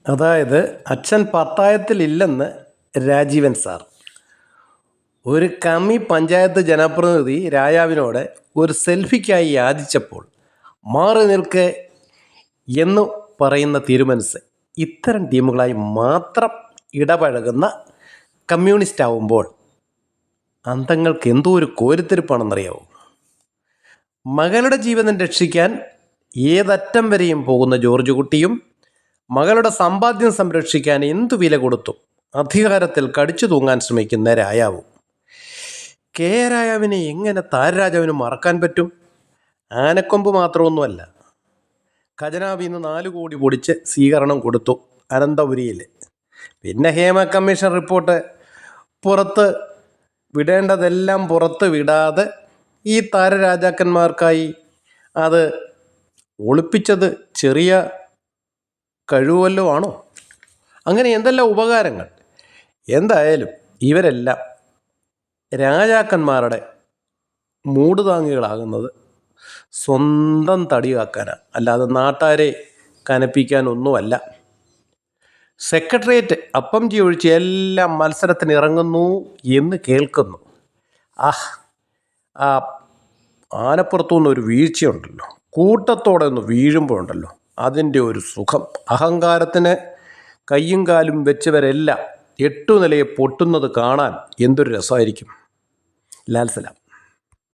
അതായത് അച്ഛൻ പത്തായത്തിലില്ലെന്ന് രാജീവൻ സാർ. ഒരു കമ്മി പഞ്ചായത്ത് ജനപ്രതിനിധി രാജാവിനോട് ഒരു സെൽഫിക്കായി യാചിച്ചപ്പോൾ മാറി നിൽക്കെ എന്ന് പറയുന്ന തീരുമാനിച്ച് ഇത്തരം ടീമുകളായി മാത്രം ഇടപഴകുന്ന കമ്മ്യൂണിസ്റ്റ് ആവുമ്പോൾ അന്തങ്ങൾക്ക് എന്തോ ഒരു കോരിത്തിരിപ്പാണെന്നറിയാവോ. മകളുടെ ജീവനം രക്ഷിക്കാൻ ഏതറ്റം വരെയും പോകുന്ന ജോർജ് കുട്ടിയും മകളുടെ സമ്പാദ്യം സംരക്ഷിക്കാൻ എന്തു വില കൊടുത്തും അധികാരത്തിൽ കടിച്ചു തൂങ്ങാൻ ശ്രമിക്കുന്ന രായാവും. കെ രായാവിനെ എങ്ങനെ താരരാജാവിന് മറക്കാൻ പറ്റും? ആനക്കൊമ്പ് മാത്രമൊന്നുമല്ല, ഖജനാവിൽ നിന്ന് 4 കോടി പൊടിച്ച് സ്വീകരണം കൊടുത്തു അനന്തപുരിയിൽ. പിന്നെ ഹേമ കമ്മീഷൻ റിപ്പോർട്ട് പുറത്ത് വിടേണ്ടതെല്ലാം പുറത്ത് വിടാതെ ഈ താരരാജാക്കന്മാർക്കായി അത് ഒളിപ്പിച്ചത് ചെറിയ കഴിവല്ലോ ആണോ? അങ്ങനെ എന്തെല്ലാം ഉപകാരങ്ങൾ. എന്തായാലും ഇവരെല്ലാം രാജാക്കന്മാരുടെ മൂടുതാങ്ങികളാകുന്നത് സ്വന്തം തടി കാക്കാനാണ്, അല്ലാതെ നാട്ടാരെ കനപ്പിക്കാനൊന്നുമല്ല. സെക്രട്ടേറിയറ്റ് അപ്പം ചീ ഒഴിച്ച് എല്ലാം മത്സരത്തിന് ഇറങ്ങുന്നു എന്ന് കേൾക്കുന്നു. ആ ആനപ്പുറത്തു നിന്നൊരു വീഴ്ചയുണ്ടല്ലോ, കൂട്ടത്തോടെ ഒന്ന് വീഴുമ്പോഴുണ്ടല്ലോ, അതിൻ്റെ ഒരു സുഖം. അഹങ്കാരത്തിന് കയ്യും കാലും വെച്ചവരെല്ലാം 8 നിലയെ പൊട്ടുന്നത് കാണാൻ എന്തൊരു രസമായിരിക്കും. ലാൽ സലാം.